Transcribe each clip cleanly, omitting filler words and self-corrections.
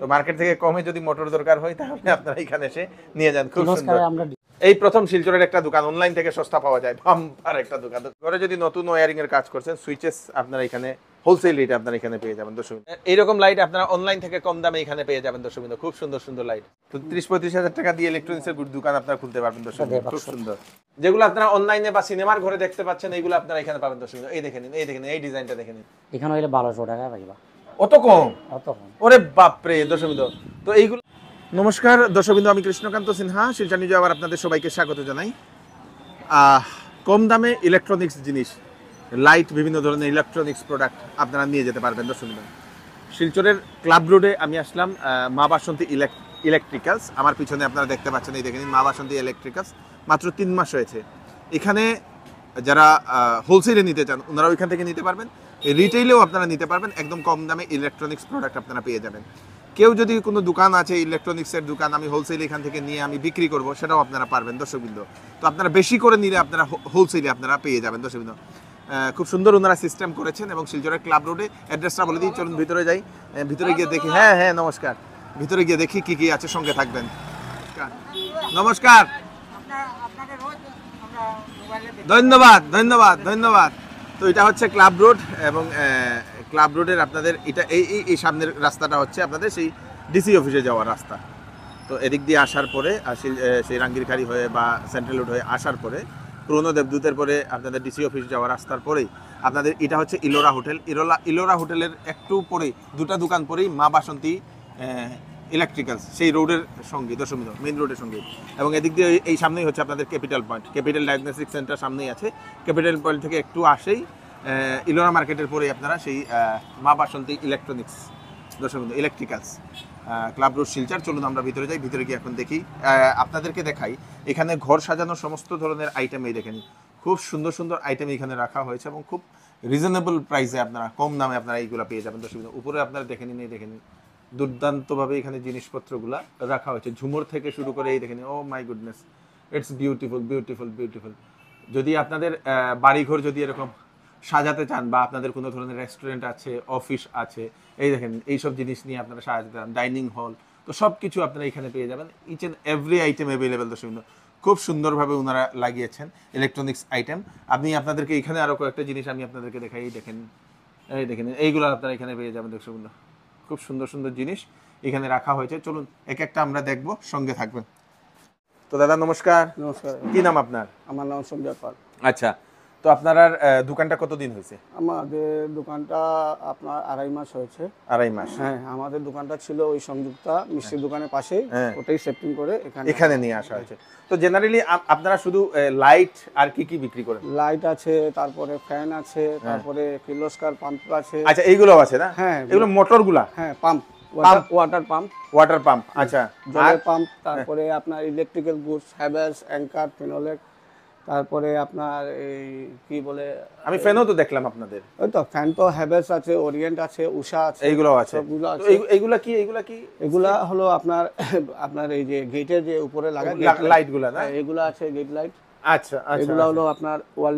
তো মার্কেট থেকে কমে যদি মোটর দরকার হয় তাহলে আপনারা এখানে এসে নিয়ে যান। খুব সুন্দর। এই প্রথম শিলচরের একটা দোকান, অনলাইন থেকে সস্তা পাওয়া যায়, বাম্পার একটা দোকান। ঘরে যদি নতুন ওয়্যারিং এর কাজ করছেন, সুইচেস আপনারা এখানে হোলসেল রেটে আপনারা এখানে পেয়ে যাবেন দর্শক। এইরকম লাইট আপনারা অনলাইন থেকে কম দামে এখানে পেয়ে যাবেন দর্শক। খুব সুন্দর সুন্দর লাইট। তো 30-35 হাজার টাকা দিয়ে ইলেকট্রনিক্স এর দোকান আপনারা খুলতে পারবেন দর্শক। খুব সুন্দর। যেগুলো আপনারা অনলাইনে বা সিনেমার ঘরে দেখতে পাচ্ছেন, এইগুলো আপনারা এখানে পাবেন দর্শক। এই দেখেন, এই দেখেন, এই ডিজাইনটা দেখেন। এখানে হইলে 1200 টাকা পাইবা। অত কম? অত কম। ওরে বাপ রে দর্শক। তো এইগুলো। নমস্কার দর্শক, আমি কৃষ্ণকান্ত সিনহা, শিলচর নিউজে আবার আপনাদের সবাইকে স্বাগত জানাই। কম দামে ইলেকট্রনিক্স জিনিস, লাইট, বিভিন্ন ধরনের ইলেকট্রনিক্স প্রোডাক্ট আপনারা নিয়ে যেতে পারবেন দর্শক। শিলচরের ক্লাব রোডে আমি আসলাম মা বাসন্তী ইলেকট্রিক্যালস। আমার পিছনে আপনারা দেখতে পাচ্ছেন, এই দেখেন মা বাসন্তী ইলেকট্রিক্যালস। মাত্র 3 মাস হয়েছে। এখানে যারা হোলসেলে নিতে চান ওনারা ওইখান থেকে নিতে পারবেন, রিটেইলেও আপনারা নিতে পারবেন। একদম কম দামে ইলেকট্রনিক্স প্রোডাক্ট আপনারা পেয়ে যাবেন। কেউ যদি কোনো দোকান আছে ইলেকট্রনিক্সের দোকান, আমি হোলসেল এখান থেকে নিয়ে আমি বিক্রি করব, সেটাও আপনারা পারবেন দর্শকবৃন্দ। তো আপনারা বেশি করে নিলে আপনারা হোলসেলে আপনারা পেয়ে যাবেন দর্শকবৃন্দ। খুব সুন্দর ওনারা সিস্টেম করেছেন। এবং শিলচরের ক্লাব রোডে অ্যাড্রেসটা বলে দিই, চলুন ভিতরে যাই। ভিতরে গিয়ে দেখি। হ্যাঁ হ্যাঁ নমস্কার। ভিতরে গিয়ে দেখি কি কি আছে, সঙ্গে থাকবেন। নমস্কার। ধন্যবাদ ধন্যবাদ ধন্যবাদ। তো এটা হচ্ছে ক্লাব রোড, এবং ক্লাব রোডের আপনাদের এটা এই সামনের রাস্তাটা হচ্ছে আপনাদের সেই ডিসি অফিসে যাওয়ার রাস্তা। তো এদিক দিয়ে আসার পরে সেই রাঙ্গিরখাড়ি হয়ে বা সেন্ট্রাল রোড হয়ে আসার পরে পুরনো দেবদূতের পরে আপনাদের ডিসি অফিস যাওয়ার রাস্তার পরেই আপনাদের এটা হচ্ছে ইলোরা হোটেল। ইলোরা হোটেলের একটু পরেই, দুটা দোকান পরেই মা বাসন্তী ইলেকট্রিক্যালস, সেই রোডের সঙ্গে দর্শক, মেইন রোডের সঙ্গে। এবং এদিক দিয়ে এই সামনেই হচ্ছে আপনাদের capital point, capital diagnostic centre সামনেই আছে। ক্যাপিটাল পয়েন্ট থেকে একটু আসেই ইলোরা মার্কেটের পরেই আপনারা সেই মা বাসন্তী ইলেকট্রনিক্স দর্শক ইলেকট্রিক্যালস, ক্লাব রোড শিলচর। চলুন আমরা ভিতরে যাই। ভিতরে গিয়ে এখন দেখি, আপনাদেরকে দেখাই এখানে ঘর সাজানোর সমস্ত ধরনের আইটেম। এই দেখেন খুব সুন্দর সুন্দর আইটেম এখানে রাখা হয়েছে, এবং খুব রিজনেবল প্রাইসে আপনারা, কম দামে আপনারা এইগুলো পেয়ে যাবেন দর্শক। উপরে আপনারা দেখে নিন, এই দেখেন দুর্দান্তভাবে এখানে জিনিসপত্রগুলো রাখা হয়েছে, ঝুমুর থেকে শুরু করে এই দেখেন। Oh my goodness, it's beautiful beautiful beautiful. যদি আপনাদের বাড়িঘর যদি এরকম সাজাতে চান, বা আপনাদের কোনো ধরনের রেস্টুরেন্ট আছে, অফিস আছে, এই দেখেন এইসব জিনিস নিয়ে আপনারা সাজাতে চান, ডাইনিং হল, তো সব কিছু আপনারা এখানে পেয়ে যাবেন। Each and every item available দর্শক। খুব সুন্দরভাবে ওনারা লাগিয়েছেন ইলেকট্রনিক্স আইটেম। আপনি আপনাদেরকে এখানে আরও কয়েকটা জিনিস আমি আপনাদেরকে দেখাই। এই দেখেন, এই দেখেন এইগুলো আপনারা এখানে পেয়ে যাবেন দর্শক। খুব সুন্দর সুন্দর জিনিস এখানে রাখা হয়েছে। চলুন এক একটা আমরা দেখব, সঙ্গে থাকবেন। তো দাদা নমস্কার। নমস্কার। কি নাম আপনার? আমার নাম সঞ্জয় পাল। আচ্ছা, তো আপনার দোকানটা কতদিন হয়েছে? আমাদের দোকানটা আপনার 2.5 মাস হয়েছে। 2.5 মাস? হ্যাঁ, আমাদের দোকানটা ছিল ওই সংযুক্তা মিষ্টির দোকানের পাশেই, ওটাই শিফটিং করে এখানে নিয়ে আসা হয়েছে। তো জেনারেলি আপনারা শুধু লাইট আর কি কি বিক্রি করেন? লাইট আছে, তারপরে ফ্যান আছে, তারপরে কির্লোস্কার পাম্প আছে। আচ্ছা, এইগুলো আছে না? হ্যাঁ, এগুলো মোটরগুলা? হ্যাঁ, pump, water pump. Water pump, আচ্ছা, জলের পাম্প। তারপরে আপনার ইলেকট্রিক্যাল গুডস, হ্যাভেলস, অ্যাঙ্কার, ফিনোলেক। তারপরে আপনার এই কি বলে, আমি ফ্যানও তো দেখলাম আপনাদের। ওই তো ফ্যান তো হ্যাভেলস আছে, ওরিয়েন্ট আছে, উষা আছে, এইগুলো আছে। সবগুলো আছে। এইগুলা কি? এগুলা হলো আপনার এই যে গেটের যে উপরে লাগা লাইটগুলা না? এগুলা আছে, গেট লাইট। আচ্ছা আচ্ছা। এগুলা হলো আপনার ওয়াল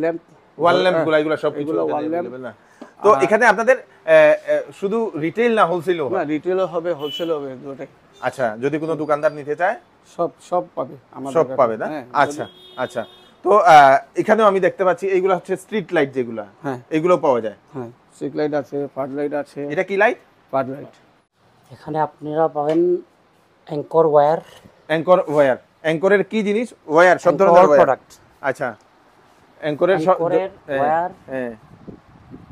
ল্যাম্প গুলা, এগুলা সব কিছু ওয়াল ল্যাম্প না? তো এখানে আপনাদের শুধু রিটেইল না হোলসেলও? না, রিটেলও হবে, হোলসেলও হবে, দুটোই। আচ্ছা, যদি কোনো দোকানদার নিতে চায় সব পাবে, আমাদের সব পাবে না? আচ্ছা আচ্ছা। তো এখানেও আমি দেখতে পাচ্ছি এইগুলা হচ্ছে স্ট্রিট লাইট যেগুলা, হ্যাঁ এগুলো পাওয়া যায়। হ্যাঁ, স্ট্রিট লাইট আছে, ফাড লাইট আছে। এটা কি লাইট? ফাড লাইট। এখানে আপনারা পাবেন অ্যাঙ্কর ওয়্যার। Anchor wire? অ্যাঙ্করের কি জিনিস? ওয়্যার, সব ধরনের প্রোডাক্ট। আচ্ছা, অ্যাঙ্করের ওয়্যার, হ্যাঁ,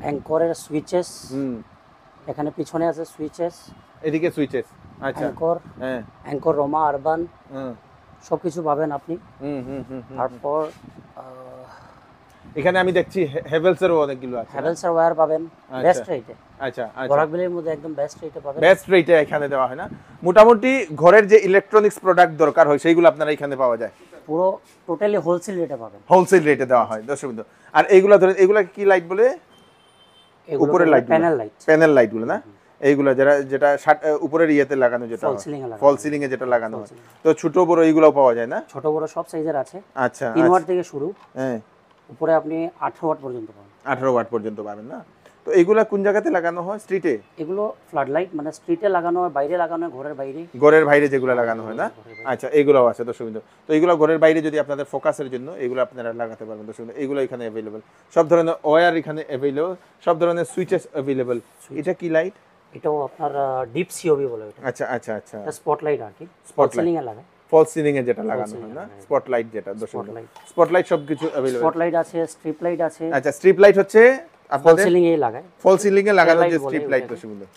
অ্যাঙ্করের সুইচেস। এখানে পিছনে আছে সুইচেস, এদিকে সুইচেস। আচ্ছা, অ্যাঙ্কর, হ্যাঁ, অ্যাঙ্কর রোমা আরবান, সবকিছু পাবেন আপনি। তারপর এখানে আমি দেখছি হ্যাভেলসেরও অনেকগুলো আছে। হ্যাভেলসের ওয়্যার পাবেন বেস্ট রেটে। আচ্ছা আচ্ছা, গরাকবিলের মধ্যে একদম বেস্ট রেটে পাবেন। বেস্ট রেটে এখানে দেওয়া হয় না? মোটামুটি ঘরের যে ইলেকট্রনিক্স প্রোডাক্ট দরকার হয় সেইগুলো আপনারা এখানে পাওয়া যায়? পুরো টোটালি হোলসেল রেটে পাবেন। হোলসেল রেটে দেওয়া হয় দর্শক। আর এইগুলা ধরেন, এগুলা কি লাইট বলে? উপরের লাইট, প্যানেল লাইট। প্যানেল লাইটগুলো না? এইগুলা যেটা উপরের ইয়েতে লাগানো, যেটা ফল সিলিং এ যেটা লাগানো হয়। তো ছোট বড় এইগুলাও পাওয়া যায় না? ছোট বড় সব সাইজের আছে। আচ্ছা, 3 ওয়াট থেকে শুরু, হ্যাঁ, উপরে আপনি 18 ওয়াট পর্যন্ত পাবেন। 18 ওয়াট পর্যন্ত পাবেন না? তো এইগুলা কোন জায়গাতে লাগানো হয়, স্ট্রিটে? এগুলো ফ্লাড লাইট মানে স্ট্রিটে লাগানো হয়, বাইরে লাগানো হয়, ঘরের বাইরে। ঘরের বাইরে যেগুলো লাগানো হয় না? আচ্ছা, এইগুলোও আছে দর্শক বিন্দু। তো এইগুলো ঘরের বাইরে যদি আপনাদের ফোকাসের জন্য এগুলো আপনারা লাগাতে পারবেন দর্শক বিন্দু। এগুলো এখানে অ্যাভেলেবল, সব ধরনের ওয়্যার এখানে অ্যাভেলেবল, সব ধরনের সুইচেস অ্যাভেলেবল। এটা কি লাইট? এটাও আপনার ডিপ সিওবি বলে এটা। আচ্ছা আচ্ছা আচ্ছা, এটা স্পটলাইট আর কি, Spotlight. সিলিং এ লাগায়। ফলস সিলিং এ যেটা লাগানো হয় না, স্পটলাইট যেটা দর্শক বিন্দু। স্পটলাইট সবকিছু অ্যাভেলেবল। স্পটলাইট আছে, স্ট্রিপ লাইট আছে। আচ্ছা, স্ট্রিপ লাইট হচ্ছে ফল আপনাদের সিলিং এ লাগায়। ফল সিলিং এ লাগানো যে Light বলে স্ট্রিপ লাইট ওটাকে। দর্শক বিন্দু,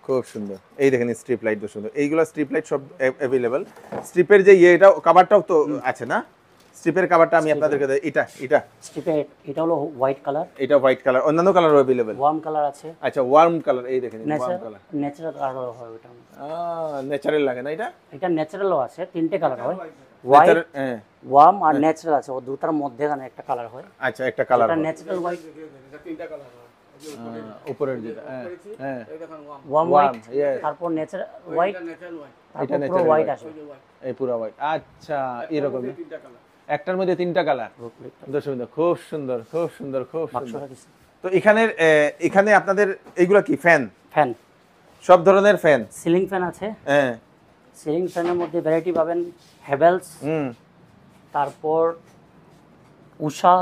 খুব সুন্দর। এই দেখেন স্ট্রিপ লাইট দর্শক বিন্দু, এইগুলো স্ট্রিপ লাইট সব অ্যাভেলেবল। স্ট্রিপের যে এটা কভারটাও তো আছে না? স্ট্রিপের কভারটা আমি আপনাদেরকে এটা স্ট্রিপে এটা হলো হোয়াইট কালার, এটা হোয়াইট কালার, অন্যান্য কালারও অ্যাভেলেবল। ওয়ার্ম কালার আছে, আচ্ছা, ওয়ার্ম কালার, এই দেখেন ওয়ার্ম কালার। ন্যাচারাল কালার হয় ওটা। ন্যাচারাল লাগে না এটা? এটা ন্যাচারালও আছে, তিনটে কালার হয়, হোয়াইট, হ্যাঁ, ওয়ার্ম আর ন্যাচারাল আছে। ও দুটার মধ্যেখানে একটা কালার হয়। আচ্ছা, একটা কালার এটা ন্যাচারাল হোয়াইট, তিনটা কালার হয়। উপরের যেটা, হ্যাঁ হ্যাঁ, এই দেখেন ওয়ার্ম ওয়ার্ম, হোয়াইট, তারপর ন্যাচারাল হোয়াইট, ন্যাচারাল হোয়াইট, এটা তারপর পুরো natural হোয়াইট white। আসবে। এই পুরো হোয়াইট। আচ্ছা, এরকম তিনটা কালার। একটার মধ্যে তিনটা কালার দর্শক বিন্দু, খুব সুন্দর খুব সুন্দর খুব সুন্দর। বাক্সটা কিছু তো এখানে আপনাদের এইগুলা কি ফ্যান? ফ্যান, সব ধরনের ফ্যান? সিলিং ফ্যান আছে। হ্যাঁ, সিলিং ফ্যানের মধ্যে ভ্যারাইটি পাবেন, হ্যাভেলস, তারপর উষা,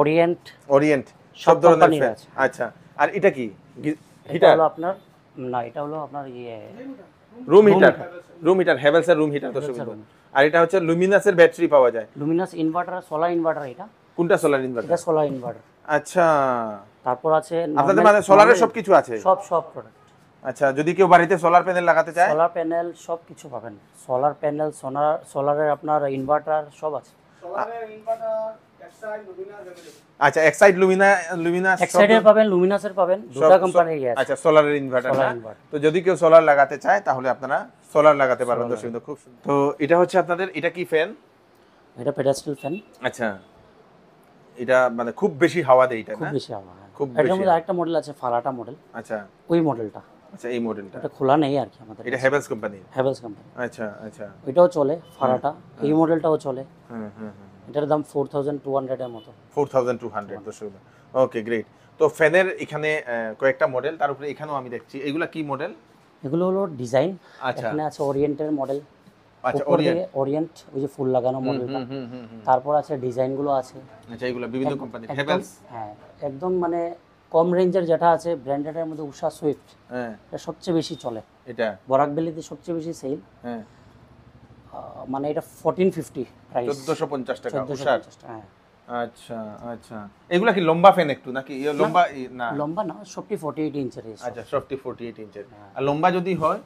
ওরিয়েন্ট, ওরিয়েন্ট, সব সব ধরনের কোম্পানির ফ্যান। আছে। আচ্ছা, আর এটা কি এটা হিটার? হলো আপনার, না এটা হলো আপনার room heater, room heater, Havells এর রুম হিটার দর্শক বিন্দু। আর এটা হচ্ছে লুমিনাসের ব্যাটারি পাওয়া যায়। Luminous inverter, solar inverter. এটা কোনটা? Solar inverter. এটা সোলার ইনভার্টার। আচ্ছা, তারপর আছে আপনাদের মানে সোলারের সবকিছু আছে? সব প্রোডাক্ট। আচ্ছা, যদি কেউ বাড়িতে সোলার প্যানেল লাগাতে চায়? সোলার প্যানেল সব কিছু পাবেন, সোলার প্যানেল, সোলারের আপনার ইনভার্টার সব আছে। সোলারের ইনভার্টার, এক্সাইড, লুমিনাস अवेलेबल। আচ্ছা, এক্সাইড, লুমিনাস এক্সাইডের পাবেন, লুমিনাসের পাবেন, দুটো কোম্পানির আছে। আচ্ছা, সোলারের ইনভার্টার Solar না? inverter। তো যদি কেউ সোলার লাগাতে চায় তাহলে আপনারা সোলার লাগাতে পারবেন দর্শক বিন্দু, খুব সুন্দর। তো এটা হচ্ছে আপনাদের, এটা কি ফ্যান? এটা পেডাস্টাল ফ্যান, আচ্ছা, এটা মানে খুব বেশি হাওয়া দেয় এটা খুব না? বেশি আওয়াজ। খুব এটার বেশি। মধ্যে আরেকটা মডেল আছে, ফারাটা মডেল, আচ্ছা ওই মডেলটা। আচ্ছা, এই মডেলটা, এটা খোলা নেই আর কি আমাদের, এটা হ্যাভেলস কোম্পানি। হ্যাভেলস কোম্পানি। আচ্ছা আচ্ছা, ওইটাও চলে ফারাটা, এই মডেলটাও চলে। হুম হুম, এটার দাম 4200 এর মতো। 4200 দর্শক। ওকে, গ্রেট। তো ফ্যানের এখানে কয়েকটা মডেল, তার উপরে এখানেও আমি দেখছি এগুলা কি মডেল? এগুলো হলো ডিজাইন। আচ্ছা এখানে আছে ওরিয়েন্টের মডেল, আচ্ছা, ওরিয়েন্ট, ওরিয়েন্ট ওই যে ফুল লাগানো মডেলটা। তারপর আছে ডিজাইনগুলো আছে। আচ্ছা, এগুলা বিভিন্ন কোম্পানি, একদম, হ্যাভেলস। হ্যাঁ একদম মানে কম রেঞ্জের যেটা আছে ব্র্যান্ডেডের মধ্যে উষা সুইফট, হ্যাঁ, এটা সবচেয়ে বেশি চলে। এটা বরাক ভ্যালিতে সবচেয়ে বেশি সেল। হ্যাঁ, মানে এটা 1450 প্রাইস, 1450 টাকা উষার। 1450 টাকা। হ্যাঁ, আচ্ছা আচ্ছা, এগুলা কি লম্বা ফ্যান একটু নাকি? লম্বা না, লম্বা না, সবটি 48 ইঞ্চের। আচ্ছা, সফটি 48 ইঞ্চের। আর লম্বা যদি হয়?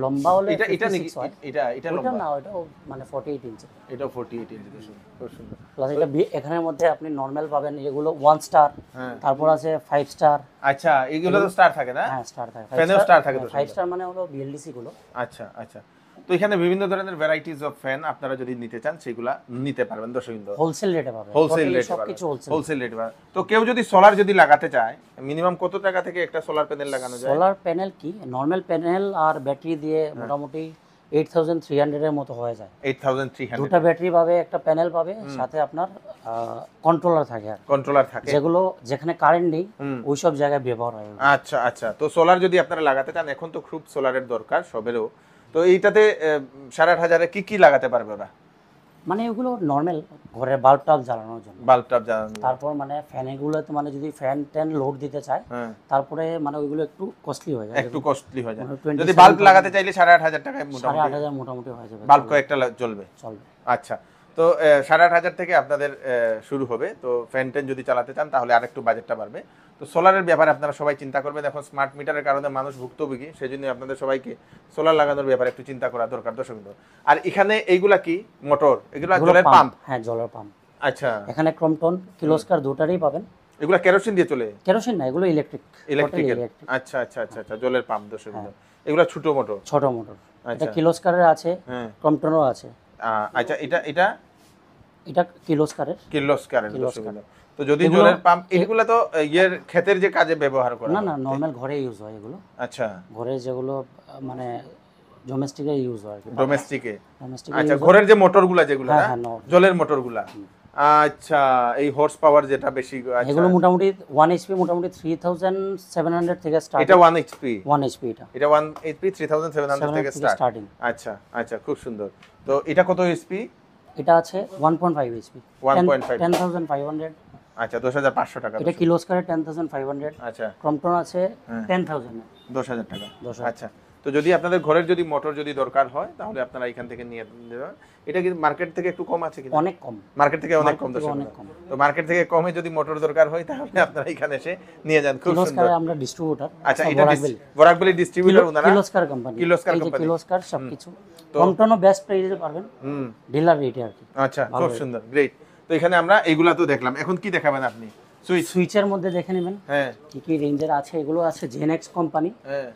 লম্বা হলে এটা নাকি 56 হয়। এটা ওটা লম্বা? না, ওটাও মানে 48 ইঞ্চি। এটা 48 ইঞ্চি দর্শক, খুব সুন্দর। প্লাস এটা এখানের মধ্যে আপনি নরমাল পাবেন, এগুলো 1 স্টার, হ্যাঁ। তারপর আছে 5 স্টার। আচ্ছা, এগুলো তো স্টার থাকে না? হ্যাঁ, স্টার থাকে, ফ্যানেও স্টার থাকে তো 5 স্টার মানে হলো বিএলডিসি গুলো। আচ্ছা আচ্ছা, তো এখানে বিভিন্ন ধরনের ভ্যারাইটিস অফ ফ্যান আপনারা যদি নিতে চান সেগুলা নিতে পারবেন দর্শক বিন্দু, হোলসেল রেটে পাবেন, হোলসেল রেট, সবকিছু হোলসেল। Wholesale rate. তো কেউ যদি সোলার যদি লাগাতে চায়, মিনিমাম কত টাকা থেকে একটা সোলার প্যানেল লাগানো যায়? সোলার প্যানেল কি নরমাল প্যানেল আর ব্যাটারি দিয়ে মোটামুটি 8300 এর মতো হয়ে যায়। 8300 দুটো ব্যাটারি পাবে, একটা প্যানেল পাবে, সাথে আপনার কন্ট্রোলার থাকে আর কন্ট্রোলার থাকে, যেগুলো যেখানে কারেন্ট নেই ওই সব জায়গায় ব্যবহার হয়। আচ্ছা আচ্ছা, তো সোলার যদি আপনারা লাগাতে চান, এখন তো খুব সোলারের দরকার সবেরও, তো এইটাতে 8500 কি কি লাগাতে পারবে ওরা? মানে এগুলো নরমাল ঘরের বাল্ব টাল্ব জ্বালানোর জন্য। বাল্ব টাল্ব জ্বালানো, তারপর মানে ফ্যান এগুলোতে মানে যদি ফ্যান ট্যান লোড দিতে চায়, হ্যাঁ, তারপরে মানে ওইগুলো একটু কস্টলি হয়ে যায়, একটু কস্টলি হয়ে যায়। মানে 27 যদি বাল্ব লাগাতে চাইলে 8500 টাকায় মোটামুটি 8500 মোটামুটি হয়ে যাবে, বাল্ব কয়েকটা জ্বলবে। চলবে। আচ্ছা, তো 8500 থেকে আপনাদের শুরু হবে। তো ফ্যান ট্যান যদি চালাতে চান তাহলে আরেকটু বাজেটটা বাড়বে। তো সোলারের ব্যাপারে আপনারা সবাই চিন্তা করবেন, এখন স্মার্ট মিটারের কারণে মানুষ ভুক্তভোগী, সেজন্য আপনাদের সবাইকে সোলার লাগানোর ব্যাপারে একটু চিন্তা করা দরকার দর্শক বিন্দু। আর এখানে এইগুলা কি মোটর? এগুলা জলের পাম্প? হ্যাঁ, জলের পাম্প। আচ্ছা, এখানে ক্রমটন, কিলোস্কার দুটারই পাবেন। এগুলা কেরোসিন দিয়ে চলে? কেরোসিন না, এগুলো ইলেকট্রিক। ইলেকট্রিক্যাল। আচ্ছা আচ্ছা আচ্ছা আচ্ছা, জলের পাম্প দর্শক বিন্দু। এগুলা ছোট মোটর? ছোট মোটর। এটা আচ্ছা, কিলোস্কারের আছে, হ্যাঁ, ক্রমটনও আছে। আচ্ছা, এটা এটা এটা কিলোস্কারের। কির্লোস্কারের দর্শক বিন্দু। তো যদি জলের পাম্প, এগুলা তো ইয়ের ক্ষেতের যে কাজে ব্যবহার করা না হয়? না, নরমাল ঘরে ইউজ হয় এগুলো। আচ্ছা, ঘরে যেগুলো মানে ডোমেস্টিকে ইউজ হয় আর কি। ডোমেস্টিকে। ডোমেস্টিকে আচ্ছা, ঘরের যে মোটরগুলা যেগুলো হ্যাঁ, না, হ্যাঁ, normal। জলের মোটরগুলা। আচ্ছা, এই হর্স পাওয়ার যেটা বেশি, আচ্ছা এগুলো মোটামুটি 1 এইচপি মোটামুটি 3700 থেকে স্টার্ট। এটা 1 এইচপি, 1 এইচপি এটা 1 এইচপি 3700 থেকে স্টার্ট। স্টার্টিং। আচ্ছা আচ্ছা, খুব সুন্দর। তো এটা কত এইচপি? এটা আছে 1.5 এইচপি 1.5 10500। আচ্ছা, 10500 টাকা। এটা কিলোস্কারের 10500। আচ্ছা, ক্রম্পটন আছে 10000 এ। 10000 টাকা। 10,000 আচ্ছা, তো যদি আপনাদের ঘরের যদি মোটর যদি দরকার হয় তাহলে আপনারা এখান থেকে নিয়ে নেবেন। এটা কি মার্কেট থেকে একটু কম আছে কিনা? অনেক কম। মার্কেট থেকে অনেক কম, মার্কেট থেকে দর্শক। অনেক কম। তো মার্কেট থেকে কমে যদি মোটর দরকার হয় তাহলে আপনারা এখানে এসে নিয়ে যান। খুব সুন্দর। কিলোস্কারে আমরা ডিস্ট্রিবিউটর। আচ্ছা, এটা বরাকবেলি ডিস্ট্রিবিউটর ওনারা। কিলোস্কার কোম্পানি। কিলোস্কার এই যে কোম্পানি। কিলোস্কার সবকিছু। ক্রম্পটনও বেস্ট প্রাইসে পাবেন। ডিলার রেটে আর কি। আচ্ছা, খুব সুন্দর, গ্রেট। তো এখানে আমরা এইগুলা তো দেখলাম, এখন কি দেখাবেন আপনি? সুইচের মধ্যে দেখে নেবেন হ্যাঁ কি কি রেঞ্জের আছে। এগুলো আছে জেনএক্স কোম্পানি। হ্যাঁ।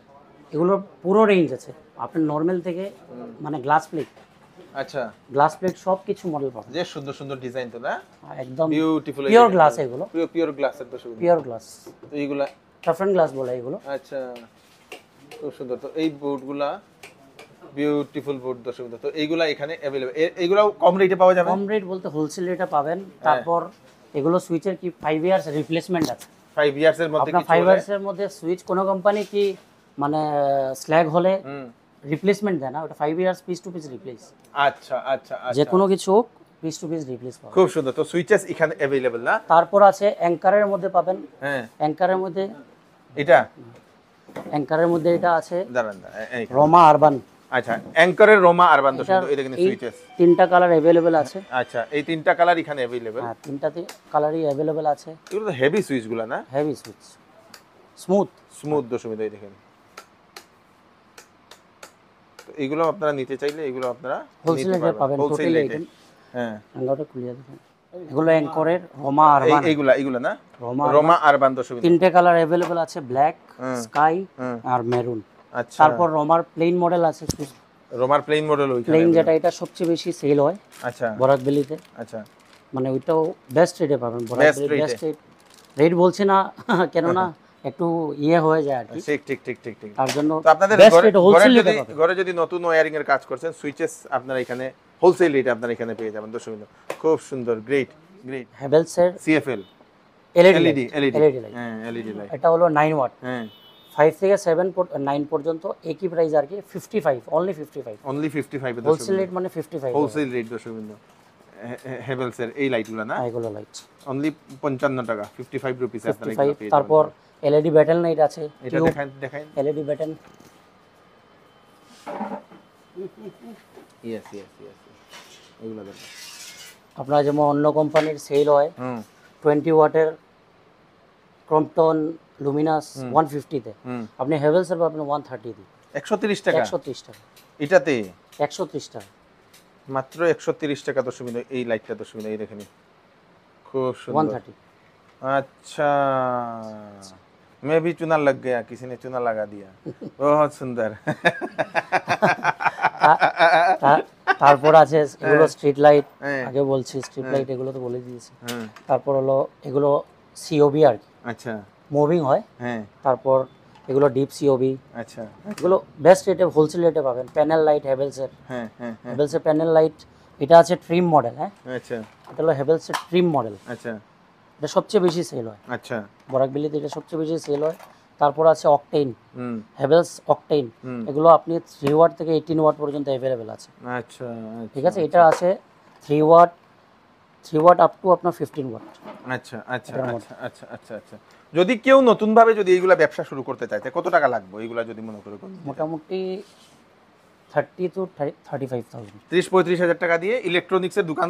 এগুলোর পুরো রেঞ্জ আছে আপনার নরমাল থেকে মানে গ্লাস প্লেট সব কিছু মডেল পাবেন। যে সুন্দর সুন্দর ডিজাইন তো না, একদম বিউটিফুল পিওর গ্লাস। এগুলো পিওর গ্লাসের তো সুন্দর। Pure glass. তো এইগুলা টাফেন গ্লাস বলে এগুলো। আচ্ছা, খুব সুন্দর। তো এই বোর্ডগুলা বিউটিফুল বোর্ড দর্শক। তো এইগুলা এখানে अवेलेबल, এইগুলাও কম রেটে পাওয়া যাবে? কম রেট বলতে হোলসেল রেটে পাবেন। তারপর এগুলো সুইচের কি 5 ইয়ার্স রিপ্লেসমেন্ট আছে। 5 ইয়ার্স এর মধ্যে আপনার 5 ইয়ার্স এর মধ্যে সুইচ কোন কোম্পানি কি মানে স্ল্যাগ হলে রিপ্লেসমেন্ট দেয় না, ওটা 5 years piece to piece replace. আচ্ছা আচ্ছা আচ্ছা, যে কোনো কিছু পিস টু পিস রিপ্লেস পাবেন। খুব সুন্দর। তো সুইচেস এখানে अवेलेबल না? তারপর আছে অ্যাঙ্কারের মধ্যে পাবেন। হ্যাঁ, অ্যাঙ্কারের মধ্যে এটা আছে দাঁড়ান রোমা আরবান। আচ্ছা, অ্যাঙ্কারের রোমা আরবান দর্শক। এই দেখেন সুইচেস তিনটা কালার अवेलेबल আছে। আচ্ছা, এই তিনটা কালার এখানে अवेलेबल। হ্যাঁ, তিনটাতে কালারই अवेलेबल আছে। এগুলো তো হেভি সুইচগুলো না? হেভি সুইচ, স্মুথ দর্শক এই দেখেন। তো এগুলো আপনারা নিতে চাইলে এগুলো আপনারা হোলসেল রেটে পাবেন। Total item. হ্যাঁ, আঙ্গাটা খুলে দেখেন। এগুলো অ্যাঙ্করের রোমা আরবান। এইগুলা না রোমা আরবান দর্শক। তিনটে কালার अवेलेबल আছে, ব্ল্যাক, স্কাই আর মেরুন। আচ্ছা, তারপর রোমার প্লেন মডেল আছে। রোমার প্লেন মডেল ওইখানে। প্লেন যেটা এটা সবচেয়ে বেশি সেল হয় আচ্ছা, বরাকবেলিতে। আচ্ছা, মানে ওইটাও বেস্ট রেটে পাবেন। বরাকবেলি বেস্ট রেট বলছে না কেননা একটু হয়ে যায় আর কি। ঠিক। তার জন্য তো আপনাদের বেস্ট রেট হোলসেল রেটে পাবেন। ঘরে যদি নতুন ওয়্যারিং এর কাজ করছেন, সুইচেস আপনারা এখানে হোলসেল রেটে আপনারা এখানে পেয়ে যাবেন দর্শক। খুব সুন্দর, গ্রেট। হ্যাভেলস এর সিএফএল এলইডি লাইট। হ্যাঁ, এলইডি লাইট। এটা হলো 9 ওয়াট। হ্যাঁ, 5 থেকে 9 পর্যন্ত একই প্রাইস আর কি। 55 অনলি 55। অনলি 55 এর হোলসেল রেট মানে 55। হোলসেল রেট দর্শক। হেভেলস এর এই লাইটগুলো না, এগুলো লাইট অনলি 55 টাকা, 55 রুপিস আপনারা এগুলো পেয়ে যাবেন। তারপর এলইডি ব্যাটেল লাইট আছে। এটা দেখান। LED battle. ইয়েস। এগুলো দেখেন। আপনার যেমন অন্য কোম্পানির সেল হয় 20 ওয়াটের ক্রম্পটন লুমিনাস 150 তে, আপনি হেভেলস এর পাবেন 130 দিয়ে। 130 টাকা? 130 টাকা এটাতে 130 টাকা মাত্র 130 টাকা দর্শক। এই লাইটটা দর্শক এই দেখেন, খুব সুন্দর। 130। अच्छा, मैं भी चुना लग गया, किसी ने चुना लगा दिया। बहुत सुंदर। তারপর আছে এগুলো স্ট্রিট লাইট। আগে বলছি স্ট্রিট লাইট, এগুলো তো বলে দিয়েছি। তারপর হলো এগুলো সিওবি আর কি। আচ্ছা, মুভিং হয়। হ্যাঁ। তারপর এগুলো ডিপ সিওবি। আচ্ছা, এগুলো বেস্ট রেটে হোলসেল রেটে পাবেন। প্যানেল লাইট হেভেলসের। হ্যাঁ। হেভেলসের প্যানেল লাইট এটা আছে ট্রিম মডেল। হ্যাঁ, আচ্ছা, এটা হলো হেভেলসের ট্রিম মডেল। আচ্ছা, এটা সবচেয়ে বেশি সেল হয় আচ্ছা, বরাকবেলিতে। এটা সবচেয়ে বেশি সেল হয়। তারপর আছে অকটেইন, হেভেলস অকটেইন। এগুলো আপনি 3 ওয়াট থেকে 18 ওয়াট পর্যন্ত अवेलेबल আছে। আচ্ছা, ঠিক আছে। এটা আছে 3 ওয়াট আপ টু আপনার 15 ওয়াট। আচ্ছা। যদি কেউ নতুন ভাবে যদি এইগুলা ব্যবসা শুরু করতে চায় কত টাকা লাগবে এইগুলা যদি মনে করে? মোটামুটি 30 to 35,000। 30-35 হাজার টাকা দিয়ে ইলেকট্রনিক্সের দোকান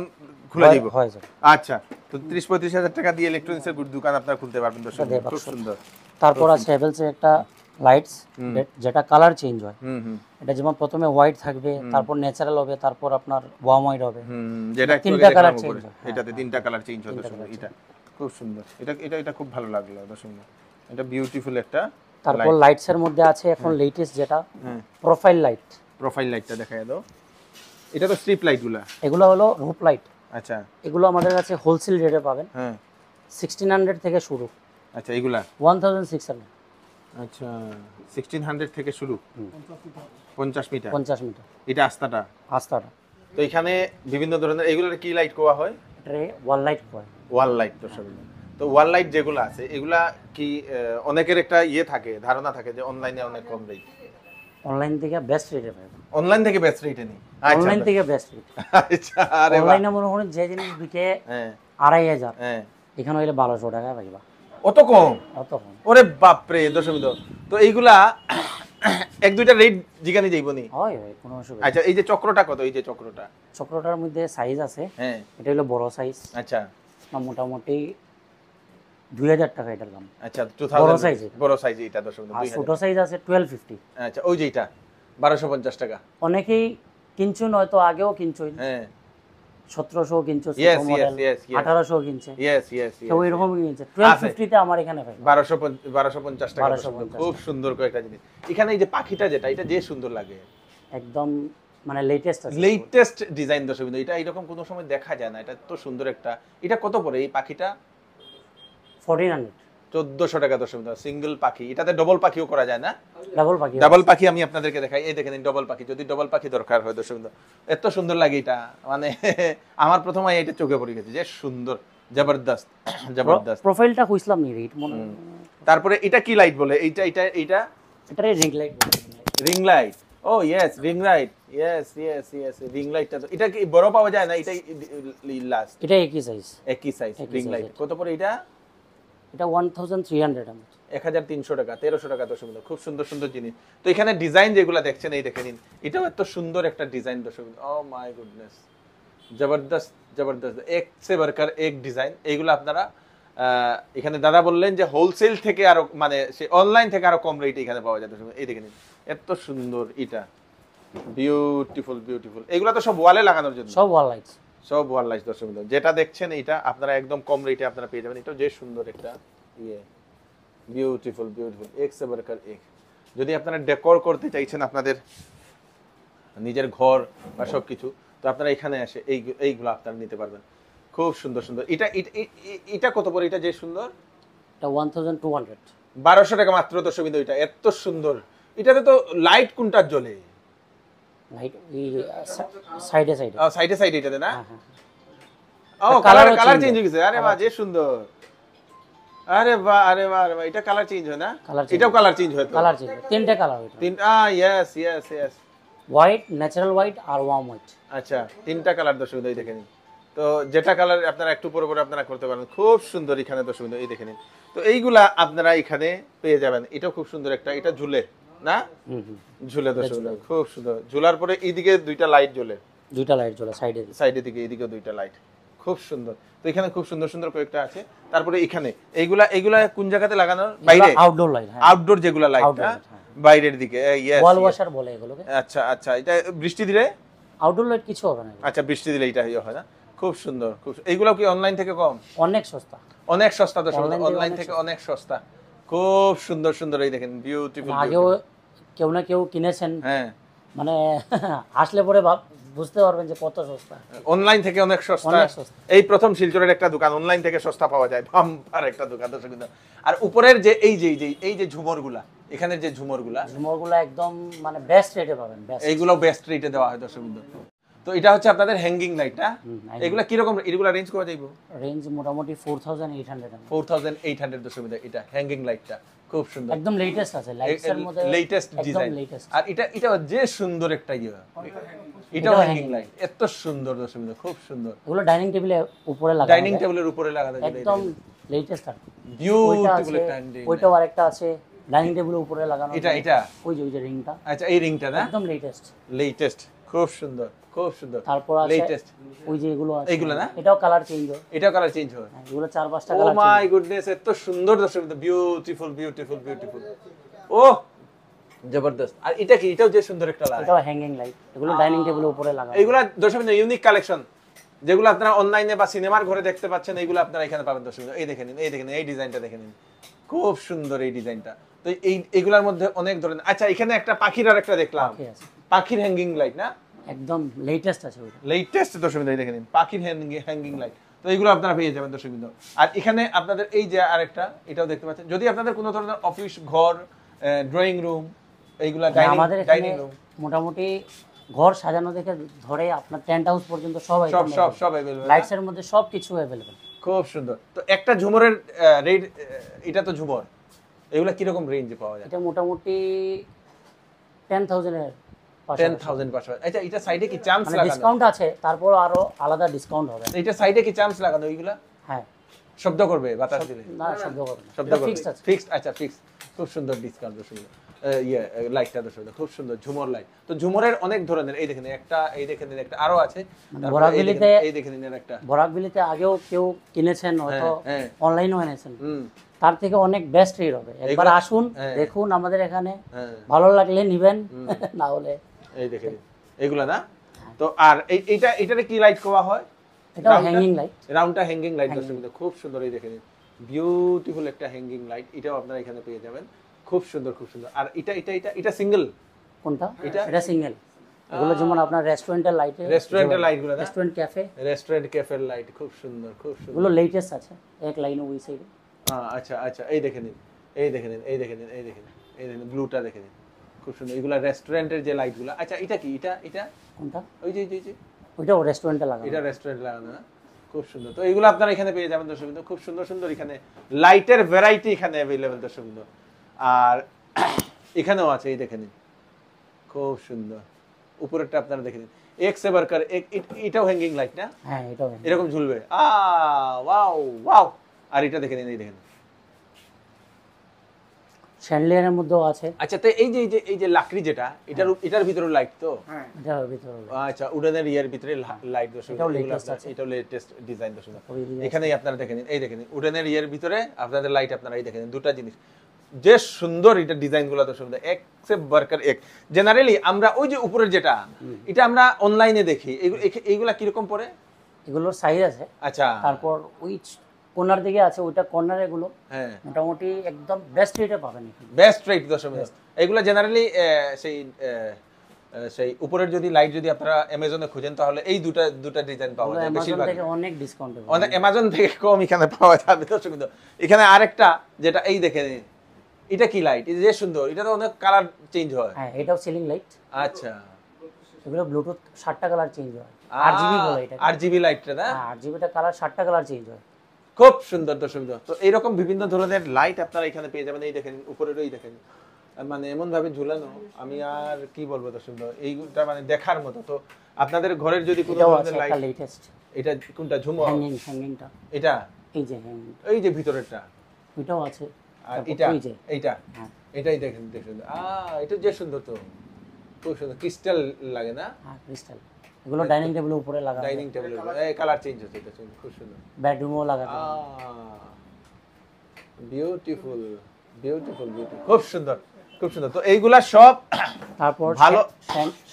খুলে দিব? হয়ে যাবে। আচ্ছা, তো 30-35 হাজার টাকা দিয়ে ইলেকট্রনিক্সের দোকান আপনারা খুলতে পারবেন দর্শক। খুব সুন্দর। তারপর আছে হেভেলসের একটা লাইটস যেটা কালার চেঞ্জ হয়। এটা যেমন প্রথমে হোয়াইট থাকবে, তারপর ন্যাচারাল হবে, তারপর আপনার ওয়ার্ম হোয়াইট হবে। যেটা তিনটা কালার চেঞ্জ হয়। এটাতে তিনটা কালার চেঞ্জ হয় দর্শক। এটা খুব সুন্দর। এটা খুব ভালো লাগলো দর্শক। এটা বিউটিফুল একটা। তারপর লাইটস এর মধ্যে আছে এখন লেটেস্ট যেটা প্রোফাইল লাইটটা দেখায় দাও। এটা তো স্ট্রিপ লাইটগুলা। এগুলো হলো রুফ লাইট। আচ্ছা, এগুলো আমাদের কাছে হোলসেল রেটে পাবেন। 1600 থেকে শুরু। আচ্ছা, এগুলা 1600। আচ্ছা, 1600 থেকে শুরু। 50 মিটার। এটা এটা আস্তাটা। আস্তাটা। তো এখানে বিভিন্ন ধরনের এগুলোর কি লাইট কোয়া হয়? এটারে ওয়াল লাইট কয়। ওয়াল লাইট দর্শক বিন্দু। তো ওয়াল লাইট যেগুলো আছে এগুলা কি অনেকের একটা ইয়ে থাকে, ধারণা থাকে যে অনলাইনে অনেক কম রেট, অনলাইন থেকে বেস্ট রেটে পাবেন। অনলাইন থেকে বেস্ট রেটে নেই। অনলাইন থেকে বেস্ট রেট। আচ্ছা, আরে বাহ, অনলাইনে মনে করেন যে জিনিস বিকে হ্যাঁ 2500, হ্যাঁ, এখানে হইলে 1200 টাকা পাইবা। অত কম? অত কম। ওরে বাপরে দর্শক বিন্দু। তো এইগুলা এক দুইটা রেট জিগানি যাইবনি? হয় হয়, কোনো অসুবিধা নেই। আচ্ছা, এই যে চক্রটা কত? এই যে চক্রটা, চক্রটার মধ্যে সাইজ আছে, হ্যাঁ এটা হলো বড় সাইজ, আচ্ছা মোটামুটি 2000 টাকা এটার দাম। আচ্ছা, বড় 2000 size এটা। বড় সাইজ এটা দর্শক বিন্দু, আর 2000। ছোট সাইজ আছে 1250। আচ্ছা, ওই যে এটা 1250 টাকা। অনেকেই কিনছুন, হয়তো আগেও কিনছুন, হ্যাঁ 1700 কিনছো, ছোট Yes, yes, model yes, yes. 1800 কিনছে, ইয়েস ইয়েস কেউ এরকমই কিনছে। 1250 তে আমার এখানে পাই। 1250 টাকা দর্শক বিন্দু। 1250 খুব সুন্দর কয়েকটা জিনিস এখানে। এই যে পাখিটা যেটা, এটা যে সুন্দর লাগে, একদম মানে লেটেস্ট আছে। লেটেস্ট ডিজাইন দর্শক বিন্দু। এটা এরকম কোনো সময় দেখা যায় না, এটা তো সুন্দর একটা। এটা কত পড়ে এই পাখিটা? 1400 1400 টাকা দর্শক বিন্দু। সিঙ্গেল পাখি, এটাতে ডবল পাখিও করা যায় না? ডাবল পাখি। ডাবল পাখি আমি আপনাদেরকে দেখাই, এই দেখেন ডবল পাখি। যদি ডবল পাখি দরকার হয় দর্শক বিন্দু, এত সুন্দর লাগে এটা, মানে আমার প্রথমে এটা চোখে পড়ে গেছে, যে সুন্দর, জবরদস্ত জবরদস্ত। প্রোফাইলটা কইছিলাম নি রেট মনে। তারপরে এটা কি লাইট বলে? এইটা এটা এটা এটারে ring light. Ring light. Oh yes, ring light. Yes yes yes, ring লাইটটা তো এটা কি বড় পাওয়া যায় না? এটাই লাস্ট, এটা একই সাইজ। একই সাইজ একই রিং size লাইট। এটা। কত পড়ে এটা? এটা 1300 আমার। 1300 টাকা, 1300 টাকা দর্শক বিন্দু। খুব সুন্দর সুন্দর জিনিস। তো এখানে ডিজাইন যেগুলো দেখছেন, এই দেখে নিন, এটাও এত সুন্দর একটা ডিজাইন দর্শক বিন্দু। ও মাই গুডনেস, জবরদস্ত জবরদস্ত, এক সে বরকার এক ডিজাইন। এইগুলো আপনারা এখানে দাদা বললেন যে হোলসেল থেকে আরো, মানে সে অনলাইন থেকে আরো কম রেটে এখানে পাওয়া যায় দর্শক বিন্দু। এই দেখে নিন, এত সুন্দর এটা, বিউটিফুল বিউটিফুল। এগুলো তো সব ওয়ালে লাগানোর জন্য, সব ওয়াল লাইটস। সব ওয়াল লাইট দর্শক বিন্দু। যেটা দেখছেন এটা আপনারা একদম কম রেটে আপনারা পেয়ে যাবেন। এটা যে সুন্দর একটা ইয়ে, বিউটিফুল বিউটিফুল, এক সে বরকার এক। যদি আপনারা ডেকোর করতে চাইছেন আপনাদের নিজের ঘর বা সবকিছু, তো আপনারা এখানে এসে এইগুলো আপনারা নিতে পারবেন। খুব সুন্দর সুন্দর। এটা এটা কত পড়ে? এটা যে সুন্দর, এটা 1200। 1200 টাকা মাত্র দর্শক বিন্দু। এটা এত সুন্দর। এটাতে তো লাইট কোনটা জ্বলে? লাইট এই সাইডে সাইডে। সাইডে সাইডে এটাতে না? হ্যাঁ হ্যাঁ। ও কালারও কালার কালার change চেঞ্জ হয়। হয়ে গেছে। আরে বাহ, যে সুন্দর। আরে বাহ, আরে বাহ, আরে বাহ, এটা কালার চেঞ্জ হয় না? Colour change এটাও কালার চেঞ্জ হয় তো? কালার চেঞ্জ, তিনটা কালার এটা। তিনটা, yes yes yes. White, natural white আর ওয়ার্ম হোয়াইট। আচ্ছা, তিনটা কালার দর্শক বিন্দু, এই দেখে নিন। তো যেটা কালার আপনারা একটু পরে পরে আপনারা করতে পারেন। খুব সুন্দর এখানে দর্শক বিন্দু, এই দেখে নিন। তো এইগুলা আপনারা এখানে পেয়ে যাবেন। এটাও খুব সুন্দর একটা, এটা ঝুলে না? ঝুলে দর্শক বিন্দু, খুব সুন্দর। ঝুলার পরে এইদিকে দুইটা লাইট জ্বলে, দুইটা লাইট জ্বলে সাইডে। সাইডের দিকে এইদিকে দুইটা লাইট, খুব সুন্দর। তো এখানে খুব সুন্দর সুন্দর কয়েকটা আছে। তারপরে এখানে এইগুলা এইগুলা কোন জায়গাতে লাগানো? বাইরে, আউটডোর লাইট। হ্যাঁ, আউটডোর যেগুলা লাইট Outdoor না, light, হ্যাঁ। বাইরের দিকে। ইয়েস, ওয়াল ওয়াশার বলে এগুলোকে। আচ্ছা আচ্ছা। এটা বৃষ্টি দিলে? আউটডোর লাইট কিছু হবে না। আচ্ছা, বৃষ্টি দিলে এটা ইয়ে হয় না? খুব সুন্দর খুব। এইগুলো কি অনলাইন থেকে কম? অনেক সস্তা। অনেক সস্তা দর্শক, Online থেকে অনলাইন অনেক থেকে অনেক সস্তা। খুব সুন্দর সুন্দর, এই দেখেন, বিউটিফুল। আগেও কেউ না কেউ কিনেছেন, হ্যাঁ, মানে আসলে পরে বুঝতে পারবেন যে কত সস্তা। অনলাইন থেকে অনেক সস্তা। অনেক সস্তা। এই প্রথম শিলচরের একটা দোকান অনলাইন থেকে সস্তা পাওয়া যায়, বাম্পার একটা দোকান দর্শক বিন্দু। আর উপরের যে এই যে ঝুমরগুলা, এখানের যে ঝুমরগুলা, ঝুমরগুলো একদম মানে বেস্ট রেটে পাবেন। বেস্ট। এইগুলো বেস্ট রেটে দেওয়া হয় দর্শক বিন্দু। তো এটা হচ্ছে আপনাদের হ্যাঙ্গিং লাইট না? এগুলা কি রকম? এগুলা রেঞ্জ করা যাইবো? রেঞ্জ মোটামুটি 4800। 4800 দর্শক বিন্দু। এটা হ্যাঙ্গিং লাইটটা খুব সুন্দর, একদম লেটেস্ট আছে, লাইটসের মধ্যে লেটেস্ট একদম ডিজাইন। লেটেস্ট। আর এটা যে সুন্দর একটা ইয়ে, এটাও হ্যাঙ্গিং লাইট, এত সুন্দর দর্শক বিন্দু, খুব সুন্দর। এগুলো ডাইনিং টেবিলের উপরে লাগানো ডাইনিং যায়। টেবিলের উপরে লাগানো যায়, একদম লেটেস্ট আর বিউটিফুল একটা হ্যাঙ্গিং। ওইটাও আরেকটা আছে ডাইনিং টেবিলের উপরে লাগানো। এটা এটা ওই যে রিংটা আচ্ছা, এই রিংটা না? একদম লেটেস্ট। লেটেস্ট, খুব সুন্দর খুব সুন্দর। তারপর আছে লেটেস্ট ওই যে এগুলো আছে, এইগুলো না? এটাও কালার চেঞ্জ হয়। এটাও কালার চেঞ্জ হয়? এগুলো 4-5টা ও কালার মাই গুডনেস, এত সুন্দর দর্শক বিন্দু, বিউটিফুল বিউটিফুল বিউটিফুল। ও জবরদস্ত। আর এটা কি? এটাও যে সুন্দর একটা লাইট। এটাও হ্যাঙ্গিং লাইট। এগুলো ডাইনিং টেবিলের উপরে লাগানো। এইগুলা দর্শক বিন্দু ইউনিক কালেকশন, যেগুলো আপনারা অনলাইনে বা সিনেমার ঘরে দেখতে পাচ্ছেন, এইগুলো আপনারা এখানে পাবেন দর্শক বিন্দু। এই দেখে নিন, এই দেখে নিন, এই ডিজাইনটা দেখে নিন, খুব সুন্দর এই ডিজাইনটা। তো এইগুলার মধ্যে অনেক ধরনের। আচ্ছা, এখানে একটা পাখির আর একটা দেখলাম, পাখি আছে। পাখির হ্যাঙ্গিং লাইট না? একদম লেটেস্ট আছে ওইটা। লেটেস্ট দর্শক বিন্দু, এই দেখে নিন, পাখির হ্যাঙ্গিং লাইট। তো এইগুলো আপনারা পেয়ে যাবেন দর্শক বিন্দু। আর এখানে আপনাদের এই যে আরেকটা, এটাও দেখতে পাচ্ছেন। যদি আপনাদের কোনো ধরনের অফিস ঘর, ড্রয়িং রুম, এইগুলা আমাদের এখানে ডাইনিং রুম, মোটামুটি ঘর সাজানো থেকে ধরে আপনার টেন্ট হাউস পর্যন্ত সব সব সব সব अवेलेबल লাইটস এর মধ্যে সব কিছু अवेलेबल। খুব সুন্দর। তো একটা ঝুমরের রেট, এটা তো ঝুমর, এগুলা কি রকম রেঞ্জে পাওয়া যায়? এটা মোটামুটি 10,000 এর 10,000 পাশে। আচ্ছা এটা সাইডে কি চামচ মানে লাগানো? ডিসকাউন্ট আছে, তারপর আরো আলাদা ডিসকাউন্ট হবে। এটা সাইডে কি চামচ লাগানো ওইগুলা? হ্যাঁ, শব্দ করবে বাতাস দিলে? না শব্দ করবে না, শব্দ এটা করবে, ফিক্সড আছে। ফিক্সড। আচ্ছা ফিক্সড। খুব সুন্দর ডিসকাউন্ট দর্শক। ইয়ে লাইটটা দর্শক খুব সুন্দর ঝুমর লাইট। তো ঝুমরের অনেক ধরনের, এই দেখেন একটা, এই দেখেন একটা, আরো আছে। এই দেখেন এর একটা বরাকবিলিতে আগেও কেউ কিনেছেন হয়তো, হ্যাঁ। অনলাইনও এনেছেন, তার থেকে অনেক বেস্ট রেট হবে। একবার আসুন, দেখুন আমাদের এখানে, ভালো লাগলে নিবেন, না হলে এই দেখেন এগুলা না। তো আর এইটা, এটারে কি লাইট কোয়া হয়? এটা হ্যাঙ্গিং লাইট, রাউন্ডটা হ্যাঙ্গিং লাইট দর্শক, খুব সুন্দর। এই দেখেন বিউটিফুল একটা হ্যাঙ্গিং লাইট, এটাও আপনারা এখানে পেয়ে যাবেন। খুব সুন্দর, খুব সুন্দর। আর এটা এটা এটা এটা সিঙ্গেল? কোনটা? এটা সিঙ্গেল। এগুলো যেমন আপনার রেস্টুরেন্টের লাইটে, রেস্টুরেন্টের লাইটগুলো না, রেস্টুরেন্ট ক্যাফে, রেস্টুরেন্ট ক্যাফের লাইট খুব সুন্দর, খুব সুন্দর। এগুলো লেটেস্ট আছে, এক লাইনে ওই সাইডে। আচ্ছা আচ্ছা, এই দেখেন এই দেখেন এই দেখেন এই দেখেন এই দেখেন ব্লুটা দেখেন, খুব সুন্দর। এগুলা রেস্টুরেন্টের যে লাইটগুলো। আচ্ছা এটা কি? এটা এটা কোনটা? ওই যে যে ওইটাও রেস্টুরেন্টে লাগানো, এটা রেস্টুরেন্ট লাগানো না, খুব সুন্দর। তো এগুলো আপনারা এখানে পেয়ে যাবেন দর্শক, খুব সুন্দর সুন্দর এখানে লাইটের ভ্যারাইটি এখানে अवेलेबल দর্শক। আর এখানেও আছে, এই দেখেন খুব সুন্দর। উপরেরটা আপনারা দেখে নিন, এক সে বারকার এক, এটাও হ্যাঙ্গিং লাইট না? হ্যাঁ এটাও এরকম ঝুলবে। Wow wow. আর এটা দেখে নিন, এই দেখেন শ্যান্ডলিয়ারের মধ্যেও আছে। আচ্ছা, তো এই যে লাকড়ি যেটা, এটার ভিতরে লাইট তো? হ্যাঁ, এটার ভিতরে আচ্ছা, উডেনের ইয়ার ভিতরে লাইট দর্শক, এটাও লেটেস্ট আছে, এটাও লেটেস্ট ডিজাইন দর্শক। এখানেই আপনারা দেখে নিন, এই দেখেন উডেনের ইয়ার ভিতরে আপনাদের লাইট, আপনারা এই দেখেন দুটো জিনিস যে সুন্দর এটা ডিজাইনগুলো দর্শক, এক সে বারকার এক। জেনারেলি আমরা ওই যে উপরের যেটা, এটা আমরা অনলাইনে দেখি, এইগুলা কি রকম পড়ে? এগুলোর সাইজ আছে। আচ্ছা, তারপর ওই কর্নার দিকে আছে, ওইটা কর্নার, এগুলো হ্যাঁ মোটামুটি একদম বেস্ট রেটে পাবেন এখানে। বেস্ট রেট দর্শক। এগুলা জেনারেলি সেই উপরের যদি লাইট যদি আপনারা অ্যামাজনে খুঁজেন, তাহলে এই দুটা ডিজাইন পাওয়া যায় বেশিরভাগ। থেকে অনেক ডিসকাউন্ট হবে, অনেক অ্যামাজন থেকে কম এখানে পাওয়া যাবে দর্শক। এখানে আরেকটা যেটা, এই দেখেন এটা কি লাইট, এটা যে সুন্দর, এটা তো অনেক কালার চেঞ্জ হয়। হ্যাঁ এটাও সিলিং লাইট। আচ্ছা, এগুলো ব্লুটুথ 60টা কালার চেঞ্জ হয়, আরজিবি বলে এটা। আরজিবি লাইটটা না? হ্যাঁ আরজিবিটা কালার 60টা কালার চেঞ্জ হয়, খুব সুন্দর দর্শক। তো এইরকম বিভিন্ন ধরনের লাইট আপনারা এখানে পেয়ে যাবেন। এই দেখেন উপরের, এই দেখেন মানে এমন ভাবে ঝুলানো, আমি আর কি বলবো দর্শক, এইটা মানে দেখার মতো। তো আপনাদের ঘরের যদি কোনো ধরনের লাইট, লেটেস্ট। এটা কোনটা? ঝুমর হ্যাঙ্গিংটা এটা, এই যে হ্যাঙ্গিং, এই যে ভিতরেরটা, ওইটাও আছে। আর এটা এইটা, হ্যাঁ এটাই দেখেন দেখুন। এটা যে সুন্দর, তো খুব সুন্দর, ক্রিস্টাল লাগে না? হ্যাঁ ক্রিস্টাল। এগুলো ডাইনিং টেবিলের উপরে লাগানো, ডাইনিং টেবিলের এই কালার চেঞ্জ হচ্ছে, এটা খুব সুন্দর। বেডরুমও লাগানো। বিউটিফুল বিউটিফুল বিউটিফুল, খুব সুন্দর খুব সুন্দর। তো এইগুলা সব তারপর ভালো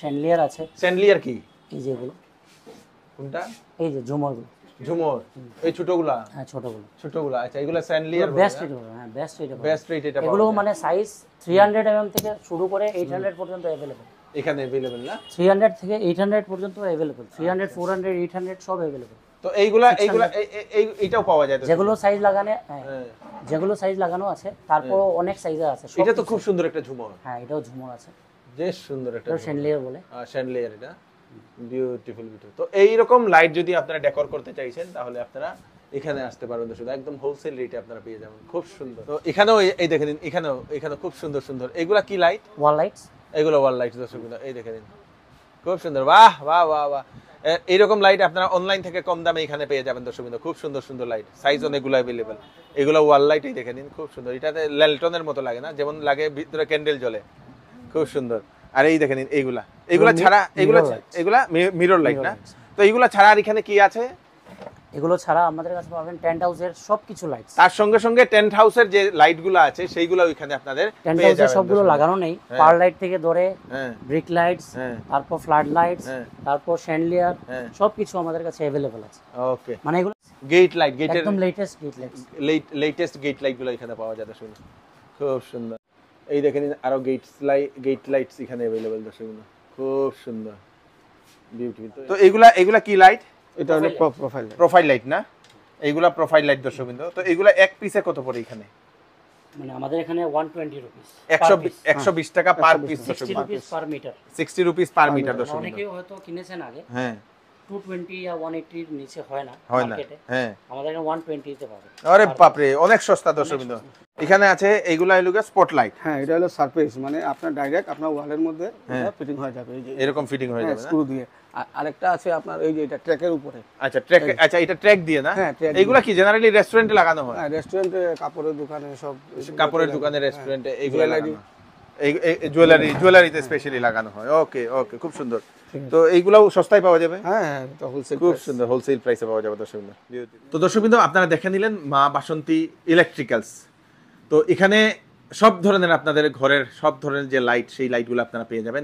শ্যান্ডলিয়ার আছে। স্যান্ডলিয়ার কি? এই যে এগুলো, কোনটা? এই যে ঝুমরগুলো, ঝুমর, এই ছোটগুলা? হ্যাঁ ছোটগুলো, ছোটগুলা। আচ্ছা, এগুলা স্যান্ডলিয়ার বেস্ট রেট হবে। হ্যাঁ বেস্ট রেট হবে, বেস্ট রেট এটা। এগুলো মানে সাইজ 300 mm থেকে শুরু করে 800 পর্যন্ত अवेलेबल এখানে अवेलेबल না? 300 থেকে 800 পর্যন্ত अवेलेबल, 300 400 800 সব अवेलेबल। তো এইগুলা এইটাও পাওয়া যায় তো? যেগুলো সাইজ লাগানো, হ্যাঁ যেগুলো সাইজ লাগানো আছে, তারপর অনেক সাইজের আছে। এটা তো খুব সুন্দর একটা ঝুমর। হ্যাঁ এটাও ঝুমর আছে, যে সুন্দর একটা শ্যান্ডলিয়ার বলে। শ্যান্ডলিয়ার, এটা বিউটিফুল বিউটিফুল। তো এইরকম লাইট যদি আপনারা ডেকোর করতে চাইছেন, তাহলে আপনারা এখানে আসতে পারবেন দর্শক, একদম হোলসেল রেটে আপনারা পেয়ে যাবেন, খুব সুন্দর। তো এখানেও এই দেখেন, এখানেও খুব সুন্দর সুন্দর। এগুলা কি লাইট? ওয়াল লাইটস। এগুলো ওয়াল লাইট দর্শক, এই দেখেন খুব সুন্দর। বাহ বাহ বাহ বাহ। এইরকম লাইট আপনারা অনলাইন থেকে কম দামে এখানে পেয়ে যাবেন দর্শক, খুব সুন্দর সুন্দর লাইট, সাইজ অনেকগুলো अवेलेबल। এগুলো ওয়াল লাইট, এই দেখে নিন, খুব সুন্দর। এটাতে ল্যালটনের মতো লাগে না, যেমন লাগে ভিতরে ক্যান্ডেল জ্বলে, খুব সুন্দর। আর এই দেখে নিন এগুলা ছাড়া, এগুলা মিরর লাইট না? তো এগুলা ছাড়া আর এখানে কি আছে? এগুলো ছাড়া আমাদের কাছে পাবেন টেন্ট হাউসের সবকিছু লাইট। তার সঙ্গে সঙ্গে টেন্ট হাউসের যে লাইটগুলো আছে, সেইগুলো ওইখানে আপনাদের টেন্ট পেয়ে হাউসের যাবেন। সবগুলো লাগানো নেই, পার লাইট থেকে ধরে হ্যাঁ ব্রিক লাইটস, হ্যাঁ তারপর ফ্লাড লাইটস, হ্যাঁ তারপর শ্যান্ডলিয়ার, হ্যাঁ সবকিছু আমাদের কাছে अवेलेबल আছে। ওকে। মানে এগুলো গেট লাইট, গেটের একদম latest gate lights, latest gate লাইটগুলো এখানে পাওয়া যায় দর্শক, খুব সুন্দর। এই দেখেন আরো গেট লাইটস এখানে अवेलेबल দর্শক, খুব সুন্দর বিউটিফুল। তো এগুলা কি লাইট? এটা হলো প্রোফাইল লাইট না? এইগুলা প্রোফাইল লাইট দর্শক। তো এগুলা এক পিসে কত পড়ে এখানে? মানে আমাদের এখানে 120 রুপিস 120 টাকা per piece, 60 rupees per metre. 60 rupees per metre দর্শক। অনেকেই হয়তো কিনেছেন আগে, হ্যাঁ 220 या 180 এর নিচে হয় না হয় না, মার্কেটে। হ্যাঁ আমাদের এখানে 120 তে পাবে। আরে বাপরে, অনেক সস্তা দর্শক বিন্দু। এখানে আছে এইগুলা হলো স্পটলাইট। হ্যাঁ, এটা হলো সারফেস, মানে আপনার ডাইরেক্ট আপনার ওয়ালের মধ্যে ফিটিং হয়ে যাবে, এই যে এরকম ফিটিং হয়ে যাবে না? স্ক্রু দিয়ে। আরেকটা আছে আপনার এই যে এটা ট্র্যাকের উপরে। আচ্ছা ট্র্যাক, আচ্ছা এটা ট্র্যাক দিয়ে না? হ্যাঁ, track এইগুলা কি জেনারেলি রেস্টুরেন্টে লাগানো হয়? হ্যাঁ, রেস্টুরেন্টে, কাপড়ের দোকানে, সব কাপড়ের দোকানে, রেস্টুরেন্টে এইগুলা লাগানো হয়। এই জুয়েলারিতে স্পেশালি লাগানো হয়। ওকে ওকে, খুব সুন্দর। তো এইগুলাও সস্তায় পাওয়া যাবে? হ্যাঁ হ্যাঁ, এটা হোলসেল, খুব সুন্দর, হোলসেল প্রাইসে পাওয়া যাবে দর্শক বিন্দু। তো দর্শক বিন্দু, আপনারা দেখে নিলেন মা বাসন্তী ইলেকট্রিক্যালস। তো এখানে সব ধরনের আপনাদের ঘরের সব ধরনের যে লাইট, সেই লাইটগুলো আপনারা পেয়ে যাবেন।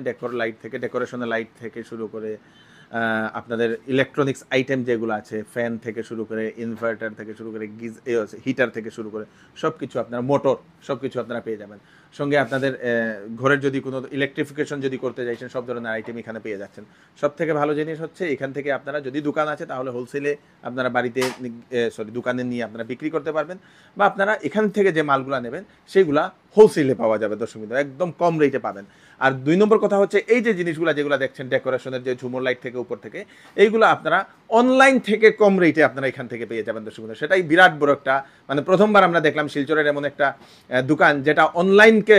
ডেকোরেশনের লাইট থেকে শুরু করে আপনাদের ইলেকট্রনিক্স আইটেম যেগুলো আছে, ফ্যান থেকে শুরু করে, ইনভার্টার থেকে শুরু করে, হিটার থেকে শুরু করে সব কিছু আপনারা, মোটর, সব কিছু আপনারা পেয়ে যাবেন। সঙ্গে আপনাদের ঘরের যদি কোনো ইলেকট্রিফিকেশন যদি করতে চাইছেন, সব ধরনের আইটেম এখানে পেয়ে যাচ্ছেন। সব থেকে ভালো জিনিস হচ্ছে এখান থেকে আপনারা, যদি দোকান আছে তাহলে হোলসেলে আপনারা বাড়িতে দোকানে নিয়ে আপনারা বিক্রি করতে পারবেন, বা আপনারা এখান থেকে যে মালগুলো নেবেন সেইগুলা হোলসেলে পাওয়া যাবে দর্শক বিন্দু, একদম কম রেটে পাবেন। আর 2 নম্বর কথা হচ্ছে, এই যে জিনিসগুলো যেগুলো দেখছেন ডেকোরেশনের, যে ঝুমুর লাইট থেকে উপর থেকে, এইগুলো আপনারা অনলাইন থেকে কম রেটে আপনারা এখান থেকে পেয়ে যাবেন দর্শক বিন্দু। সেটাই বিরাট বড় একটা, মানে প্রথমবার আমরা দেখলাম শিলচরের এমন একটা দোকান যেটা অনলাইনকে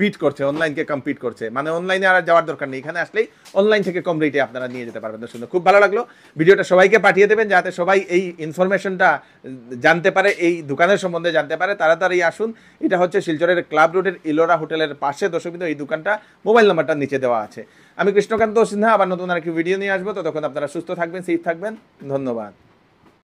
বিট করছে, অনলাইনকে কম্পিট করছে। মানে অনলাইনে আর যাওয়ার দরকার নেই, এখানে আসলেই অনলাইন থেকে কম রেটে আপনারা নিয়ে যেতে পারবেন দর্শক বিন্দু। খুব ভালো লাগলো। ভিডিওটা সবাইকে পাঠিয়ে দেবেন যাতে সবাই এই ইনফরমেশনটা জানতে পারে, এই দোকানের সম্বন্ধে জানতে পারে। তাড়াতাড়ি আসুন। এটা হচ্ছে শিলচরের ক্লাব রোডের ইলোরা হোটেলের পাশে দর্শক বিন্দু। এই দোকানটা, মোবাইল নাম্বারটা নিচে দেওয়া আছে। আমি কৃষ্ণকান্ত সিনহা, আবার নতুন আরেকটি ভিডিও নিয়ে আসবো। ততক্ষণ আপনারা সুস্থ থাকবেন, সেফ থাকবেন। ধন্যবাদ।